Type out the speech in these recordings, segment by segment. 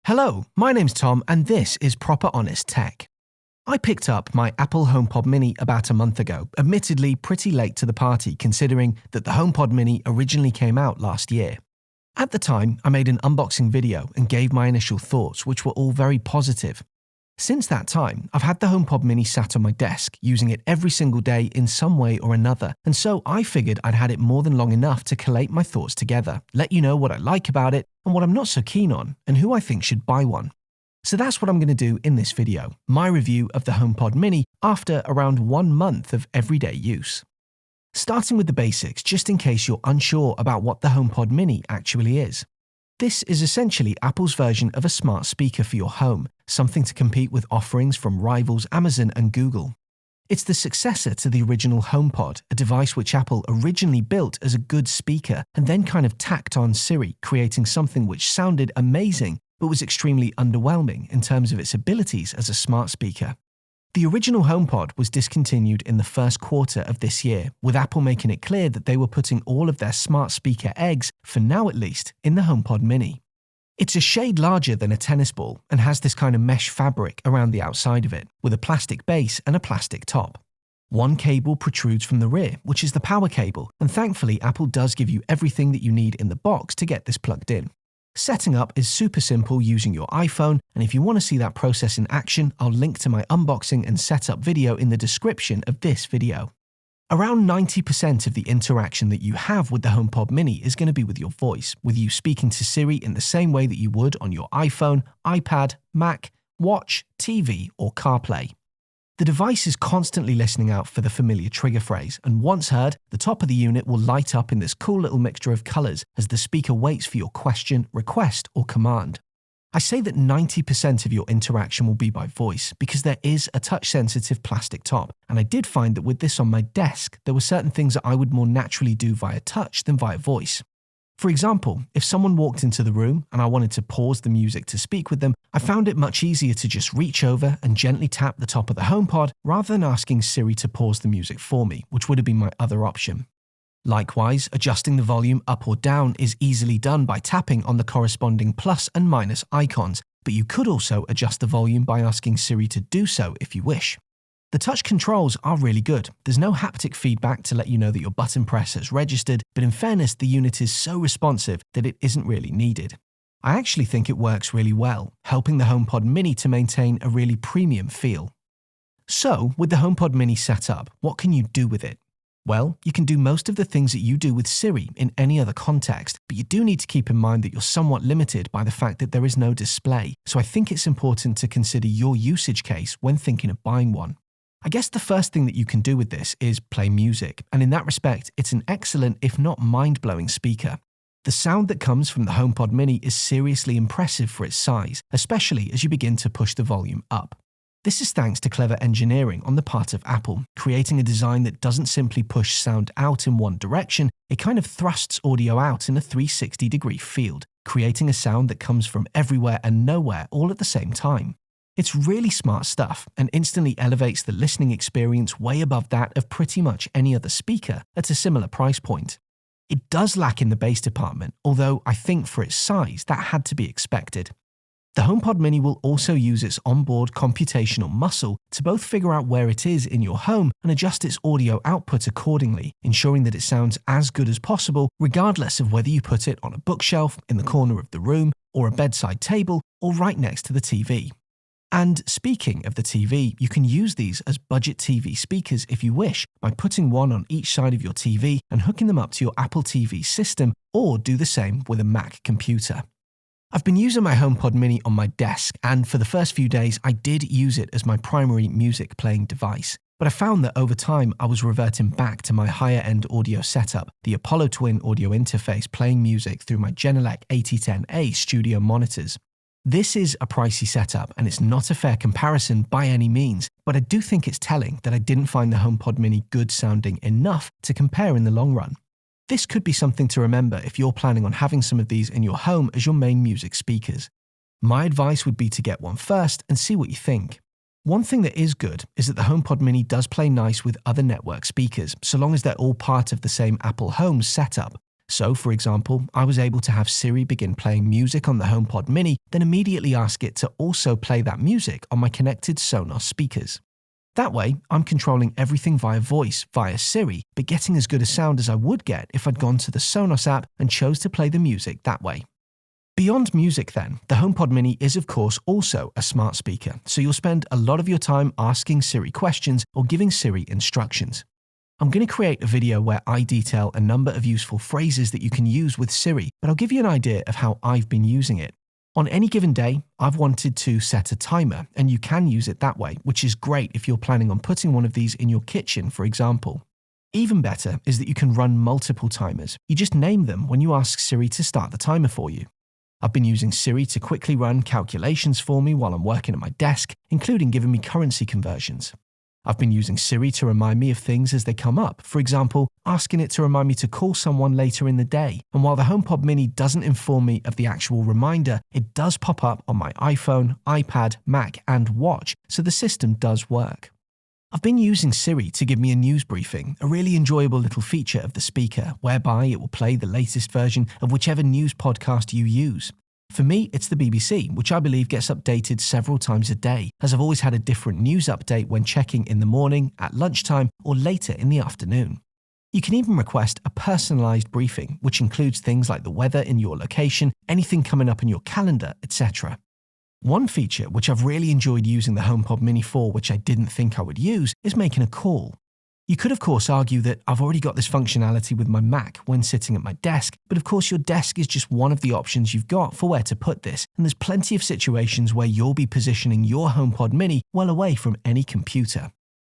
Hello, my name's Tom and this is Proper Honest Tech. I picked up my Apple HomePod Mini about a month ago, admittedly pretty late to the party considering that the HomePod Mini originally came out last year. At the time, I made an unboxing video and gave my initial thoughts, which were all very positive. Since that time, I've had the HomePod Mini sat on my desk, using it every single day in some way or another, and so I figured I'd had it more than long enough to collate my thoughts together, let you know what I like about it and what I'm not so keen on, and who I think should buy one. So that's what I'm going to do in this video, my review of the HomePod Mini after around 1 month of everyday use. Starting with the basics, just in case you're unsure about what the HomePod Mini actually is. This is essentially Apple's version of a smart speaker for your home, something to compete with offerings from rivals Amazon and Google. It's the successor to the original HomePod, a device which Apple originally built as a good speaker and then kind of tacked on Siri, creating something which sounded amazing but was extremely underwhelming in terms of its abilities as a smart speaker. The original HomePod was discontinued in the first quarter of this year, with Apple making it clear that they were putting all of their smart speaker eggs, for now at least, in the HomePod Mini. It's a shade larger than a tennis ball and has this kind of mesh fabric around the outside of it, with a plastic base and a plastic top. One cable protrudes from the rear, which is the power cable, and thankfully Apple does give you everything that you need in the box to get this plugged in. Setting up is super simple using your iPhone, and if you want to see that process in action, I'll link to my unboxing and setup video in the description of this video. Around 90% of the interaction that you have with the HomePod Mini is going to be with your voice, with you speaking to Siri in the same way that you would on your iPhone, iPad, Mac, watch, TV, or CarPlay. The device is constantly listening out for the familiar trigger phrase, and once heard, the top of the unit will light up in this cool little mixture of colors as the speaker waits for your question, request, or command. I say that 90% of your interaction will be by voice because there is a touch-sensitive plastic top, and I did find that with this on my desk, there were certain things that I would more naturally do via touch than via voice. For example, if someone walked into the room and I wanted to pause the music to speak with them, I found it much easier to just reach over and gently tap the top of the HomePod rather than asking Siri to pause the music for me, which would have been my other option. Likewise, adjusting the volume up or down is easily done by tapping on the corresponding plus and minus icons, but you could also adjust the volume by asking Siri to do so if you wish. The touch controls are really good. There's no haptic feedback to let you know that your button press has registered, but in fairness, the unit is so responsive that it isn't really needed. I actually think it works really well, helping the HomePod Mini to maintain a really premium feel. So, with the HomePod Mini set up, what can you do with it? Well, you can do most of the things that you do with Siri in any other context, but you do need to keep in mind that you're somewhat limited by the fact that there is no display, so I think it's important to consider your usage case when thinking of buying one. I guess the first thing that you can do with this is play music, and in that respect, it's an excellent, if not mind-blowing speaker. The sound that comes from the HomePod Mini is seriously impressive for its size, especially as you begin to push the volume up. This is thanks to clever engineering on the part of Apple, creating a design that doesn't simply push sound out in one direction, it kind of thrusts audio out in a 360-degree field, creating a sound that comes from everywhere and nowhere all at the same time. It's really smart stuff and instantly elevates the listening experience way above that of pretty much any other speaker at a similar price point. It does lack in the bass department, although I think for its size that had to be expected. The HomePod Mini will also use its onboard computational muscle to both figure out where it is in your home and adjust its audio output accordingly, ensuring that it sounds as good as possible regardless of whether you put it on a bookshelf, in the corner of the room, or a bedside table, or right next to the TV. And speaking of the TV, you can use these as budget TV speakers if you wish, by putting one on each side of your TV and hooking them up to your Apple TV system, or do the same with a Mac computer. I've been using my HomePod Mini on my desk, and for the first few days I did use it as my primary music playing device. But I found that over time I was reverting back to my higher-end audio setup, the Apollo Twin audio interface playing music through my Genelec 8010A studio monitors. This is a pricey setup and it's not a fair comparison by any means, but I do think it's telling that I didn't find the HomePod Mini good sounding enough to compare in the long run. This could be something to remember if you're planning on having some of these in your home as your main music speakers. My advice would be to get one first and see what you think. One thing that is good is that the HomePod Mini does play nice with other network speakers, so long as they're all part of the same Apple Home setup. So, for example, I was able to have Siri begin playing music on the HomePod Mini, then immediately ask it to also play that music on my connected Sonos speakers. That way, I'm controlling everything via voice, via Siri, but getting as good a sound as I would get if I'd gone to the Sonos app and chose to play the music that way. Beyond music then, the HomePod Mini is of course also a smart speaker, so you'll spend a lot of your time asking Siri questions or giving Siri instructions. I'm going to create a video where I detail a number of useful phrases that you can use with Siri, but I'll give you an idea of how I've been using it. On any given day, I've wanted to set a timer, and you can use it that way, which is great if you're planning on putting one of these in your kitchen, for example. Even better is that you can run multiple timers. You just name them when you ask Siri to start the timer for you. I've been using Siri to quickly run calculations for me while I'm working at my desk, including giving me currency conversions. I've been using Siri to remind me of things as they come up, for example, asking it to remind me to call someone later in the day, and while the HomePod Mini doesn't inform me of the actual reminder, it does pop up on my iPhone, iPad, Mac and watch, so the system does work. I've been using Siri to give me a news briefing, a really enjoyable little feature of the speaker, whereby it will play the latest version of whichever news podcast you use. For me, it's the BBC, which I believe gets updated several times a day, as I've always had a different news update when checking in the morning, at lunchtime, or later in the afternoon. You can even request a personalised briefing, which includes things like the weather in your location, anything coming up in your calendar, etc. One feature which I've really enjoyed using the HomePod Mini for, which I didn't think I would use, is making a call. You could of course argue that I've already got this functionality with my Mac when sitting at my desk, but of course your desk is just one of the options you've got for where to put this, and there's plenty of situations where you'll be positioning your HomePod Mini well away from any computer.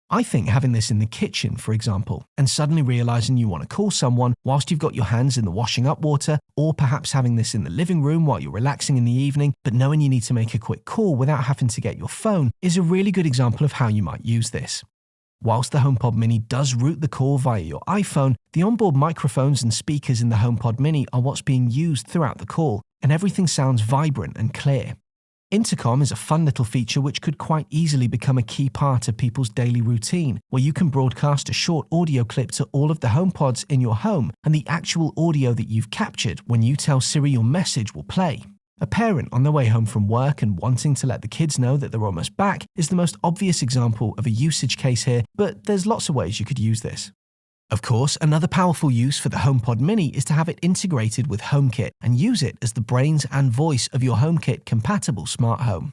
I think having this in the kitchen, for example, and suddenly realising you want to call someone whilst you've got your hands in the washing up water, or perhaps having this in the living room while you're relaxing in the evening, but knowing you need to make a quick call without having to get your phone, is a really good example of how you might use this. Whilst the HomePod Mini does route the call via your iPhone, the onboard microphones and speakers in the HomePod Mini are what's being used throughout the call, and everything sounds vibrant and clear. Intercom is a fun little feature which could quite easily become a key part of people's daily routine, where you can broadcast a short audio clip to all of the HomePods in your home, and the actual audio that you've captured when you tell Siri your message will play. A parent on their way home from work and wanting to let the kids know that they're almost back is the most obvious example of a usage case here, but there's lots of ways you could use this. Of course, another powerful use for the HomePod Mini is to have it integrated with HomeKit and use it as the brains and voice of your HomeKit compatible smart home.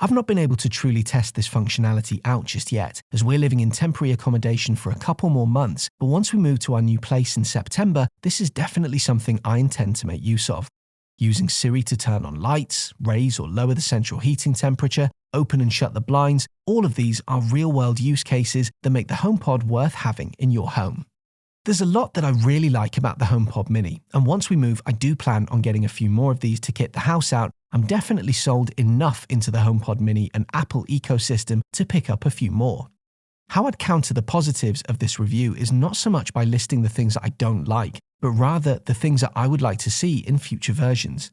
I've not been able to truly test this functionality out just yet, as we're living in temporary accommodation for a couple more months, but once we move to our new place in September, this is definitely something I intend to make use of. Using Siri to turn on lights, raise or lower the central heating temperature, open and shut the blinds, all of these are real-world use cases that make the HomePod worth having in your home. There's a lot that I really like about the HomePod Mini, and once we move, I do plan on getting a few more of these to kit the house out. I'm definitely sold enough into the HomePod Mini and Apple ecosystem to pick up a few more. How I'd counter the positives of this review is not so much by listing the things that I don't like, but rather the things that I would like to see in future versions.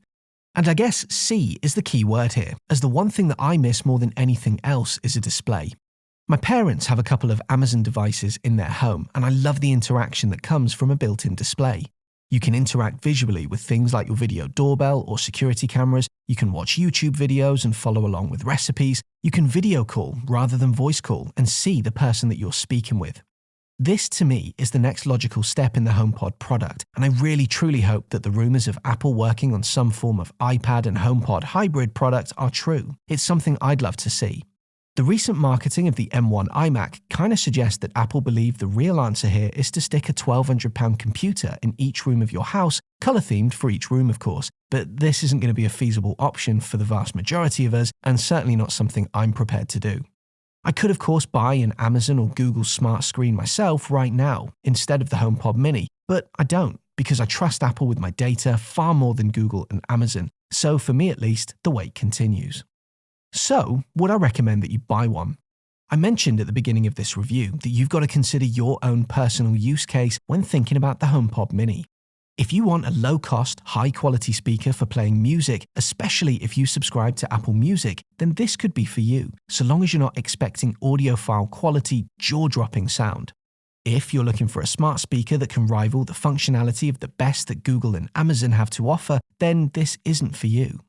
And I guess see is the key word here, as the one thing that I miss more than anything else is a display. My parents have a couple of Amazon devices in their home, and I love the interaction that comes from a built-in display. You can interact visually with things like your video doorbell or security cameras, you can watch YouTube videos and follow along with recipes, you can video call rather than voice call and see the person that you're speaking with. This, to me, is the next logical step in the HomePod product, and I really truly hope that the rumours of Apple working on some form of iPad and HomePod hybrid product are true. It's something I'd love to see. The recent marketing of the M1 iMac kind of suggests that Apple believe the real answer here is to stick a £1,200 computer in each room of your house, colour-themed for each room of course, but this isn't going to be a feasible option for the vast majority of us, and certainly not something I'm prepared to do. I could of course buy an Amazon or Google smart screen myself right now, instead of the HomePod Mini, but I don't, because I trust Apple with my data far more than Google and Amazon, so for me at least, the wait continues. So, would I recommend that you buy one? I mentioned at the beginning of this review that you've got to consider your own personal use case when thinking about the HomePod Mini. If you want a low-cost, high-quality speaker for playing music, especially if you subscribe to Apple Music, then this could be for you, so long as you're not expecting audiophile quality, jaw-dropping sound. If you're looking for a smart speaker that can rival the functionality of the best that Google and Amazon have to offer, then this isn't for you.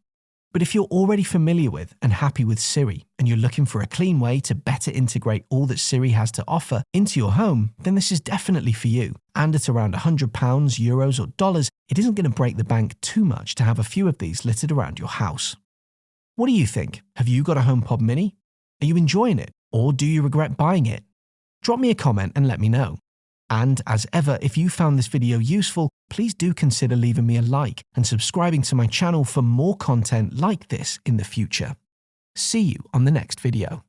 But if you're already familiar with and happy with Siri, and you're looking for a clean way to better integrate all that Siri has to offer into your home, then this is definitely for you. And at around £100, euros or dollars, it isn't going to break the bank too much to have a few of these littered around your house. What do you think? Have you got a HomePod Mini? Are you enjoying it? Or do you regret buying it? Drop me a comment and let me know. And as ever, if you found this video useful, please do consider leaving me a like and subscribing to my channel for more content like this in the future. See you on the next video.